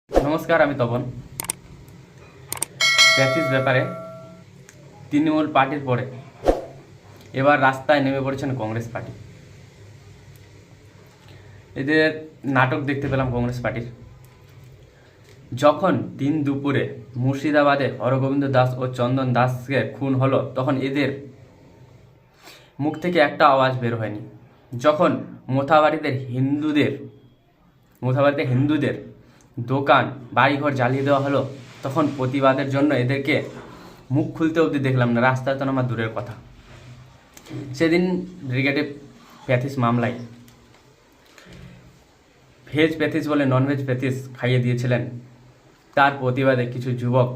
নমস্কার, আমি তপন। প্যাচিস ব্যাপারে তৃণমূল পার্টির পরে এবার রাস্তায় নেমে পড়েছেন কংগ্রেস পার্টি। এদের নাটক দেখতে পেলাম কংগ্রেস পার্টির। যখন দিন দুপুরে মুর্শিদাবাদে হরগোবিন্দ দাস ও চন্দন দাসকে খুন হলো, তখন এদের মুখ থেকে একটা আওয়াজ বের হয়নি। যখন মোথাবাড়িতে হিন্দুদের দোকান বাড়িঘর জ্বালিয়ে দেওয়া হলো, তখন প্রতিবাদের জন্য এদেরকে মুখ খুলতে অবধি দেখলাম না, রাস্তায় তো নামা দূরের কথা। সেদিন ব্রিগেডে প্যাথিস মামলায় ভেজ প্যাথিস বলে ননভেজ প্যাথিস খাইয়ে দিয়েছিলেন। তার প্রতিবাদে কিছু যুবক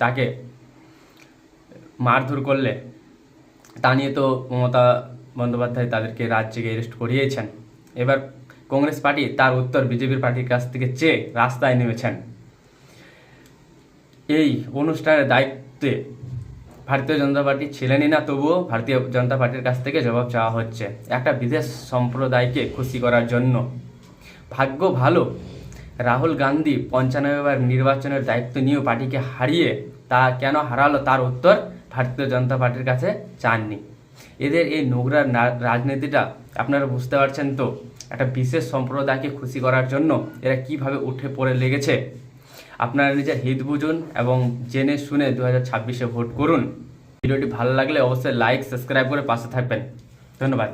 তাকে মারধর করলে তা নিয়ে তো মমতা বন্দ্যোপাধ্যায় তাদেরকে রাত জেগে অ্যারেস্ট করিয়েছেন। এবার কংগ্রেস পার্টি তার উত্তর বিজেপির পার্টির কাছ থেকে চেয়ে রাস্তায় নেমেছেন। এই অনুষ্ঠানের দায়িত্বে ভারতীয় জনতা পার্টি ছিলেনই না, তবুও ভারতীয় জনতা পার্টির কাছ থেকে জবাব চাওয়া হচ্ছে একটা বিদেশ সম্প্রদায়কে খুশি করার জন্য। ভাগ্য ভালো, রাহুল গান্ধী 95 বার নির্বাচনের দায়িত্ব নিয়েও পার্টিকে হারিয়ে তা কেন হারালো তার উত্তর ভারতীয় জনতা পার্টির কাছে চাননি। এদের এই নোংরা রাজনীতিটা আপনারা বুঝতে পারছেন তো, একটা বিশেষ সম্প্রদায়কে খুশি করার জন্য এরা কিভাবে উঠে পড়ে লেগেছে। আপনারা নিজের হিত বুঝুন এবং জেনে শুনে 2026-এ ভোট করুন। ভিডিওটি ভালো লাগলে অবশ্যই লাইক সাবস্ক্রাইব করে পাশে থাকবেন। ধন্যবাদ।